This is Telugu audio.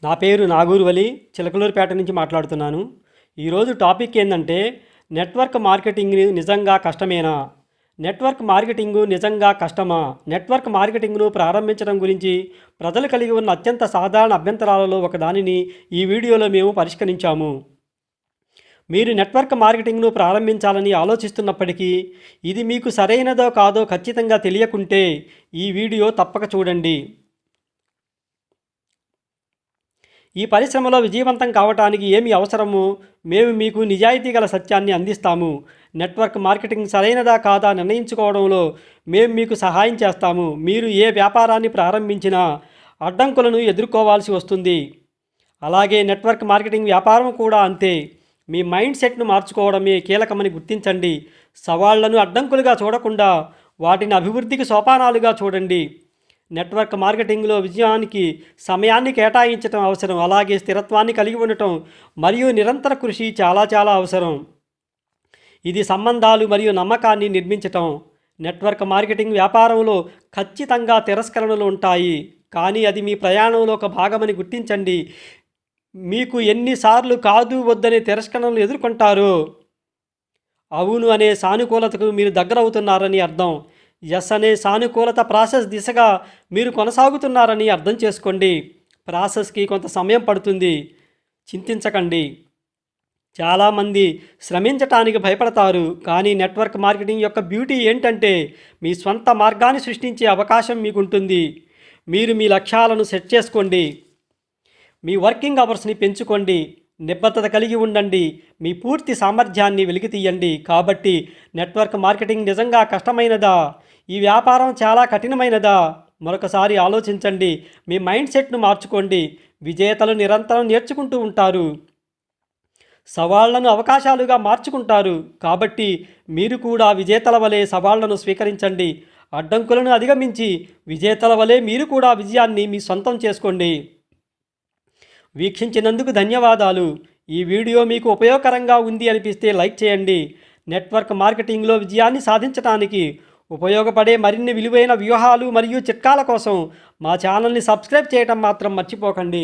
నా పేరు నాగూరువలి చిలకలూరుపేట నుంచి మాట్లాడుతున్నాను. ఈరోజు టాపిక్ ఏంటంటే నెట్వర్క్ మార్కెటింగ్ నిజంగా కష్టమేనా? నెట్వర్క్ మార్కెటింగ్ నిజంగా కష్టమా? నెట్వర్క్ మార్కెటింగ్ను ప్రారంభించడం గురించి ప్రజలు కలిగి ఉన్న అత్యంత సాధారణ అభ్యంతరాలలో ఒకదానిని ఈ వీడియోలో మేము పరిష్కరించాము. మీరు నెట్వర్క్ మార్కెటింగ్ను ప్రారంభించాలని ఆలోచిస్తున్నప్పటికీ ఇది మీకు సరైనదో కాదో ఖచ్చితంగా తెలియకుంటే ఈ వీడియో తప్పక చూడండి. ఈ పరిశ్రమలో విజయవంతం కావటానికి ఏమి అవసరమో మేము మీకు నిజాయితీ గల సత్యాన్ని అందిస్తాము. నెట్వర్క్ మార్కెటింగ్ సరైనదా కాదా నిర్ణయించుకోవడంలో మేము మీకు సహాయం చేస్తాము. మీరు ఏ వ్యాపారాన్ని ప్రారంభించినా అడ్డంకులను ఎదుర్కోవాల్సి వస్తుంది. అలాగే నెట్వర్క్ మార్కెటింగ్ వ్యాపారం కూడా అంతే. మీ మైండ్ సెట్ను మార్చుకోవడమే కీలకమని గుర్తించండి. సవాళ్లను అడ్డంకులుగా చూడకుండా వాటిని అభివృద్ధికి సోపానాలుగా చూడండి. నెట్వర్క్ మార్కెటింగ్లో విజయానికి సమయాన్ని కేటాయించడం అవసరం. అలాగే స్థిరత్వాన్ని కలిగి ఉండటం మరియు నిరంతర కృషి చాలా అవసరం. ఇది సంబంధాలు మరియు నమ్మకాన్ని నిర్మించటం. నెట్వర్క్ మార్కెటింగ్ వ్యాపారంలో ఖచ్చితంగా తిరస్కరణలు ఉంటాయి, కానీ అది మీ ప్రయాణంలో ఒక భాగమని గుర్తించండి. మీకు ఎన్నిసార్లు కాదు వద్దనే తిరస్కరణలు ఎదుర్కొంటారో అవును అనే సానుకూలతకు మీరు దగ్గరవుతున్నారని అర్థం. ఎస్ అనే సానుకూలత ప్రాసెస్ దిశగా మీరు కొనసాగుతున్నారని అర్థం చేసుకోండి. ప్రాసెస్కి కొంత సమయం పడుతుంది, చింతించకండి. చాలామంది శ్రమించటానికి భయపడతారు, కానీ నెట్వర్క్ మార్కెటింగ్ యొక్క బ్యూటీ ఏంటంటే మీ స్వంత మార్గాన్ని సృష్టించే అవకాశం మీకుంటుంది. మీరు మీ లక్ష్యాలను సెట్ చేసుకోండి, మీ వర్కింగ్ అవర్స్ని పెంచుకోండి, నిబద్ధత కలిగి ఉండండి, మీ పూర్తి సామర్థ్యాన్ని వెలికితీయండి. కాబట్టి నెట్వర్క్ మార్కెటింగ్ నిజంగా కష్టమైనదా? ఈ వ్యాపారం చాలా కఠినమైనదా? మరొకసారి ఆలోచించండి. మీ మైండ్ సెట్ను మార్చుకోండి. విజేతలు నిరంతరం నేర్చుకుంటూ ఉంటారు, సవాళ్లను అవకాశాలుగా మార్చుకుంటారు. కాబట్టి మీరు కూడా విజేతల వలె సవాళ్లను స్వీకరించండి. అడ్డంకులను అధిగమించి విజేతల వలె మీరు కూడా విజయాన్ని మీ సొంతం చేసుకోండి. వీక్షించినందుకు ధన్యవాదాలు. ఈ వీడియో మీకు ఉపయోగకరంగా ఉంది అనిపిస్తే లైక్ చేయండి. నెట్వర్క్ మార్కెటింగ్లో విజయాన్ని సాధించడానికి ఉపయోగపడే మరిన్ని విలువైన వ్యూహాలు మరియు చిట్కాల కోసం మా ఛానల్ని సబ్స్క్రైబ్ చేయడం మాత్రం మర్చిపోకండి.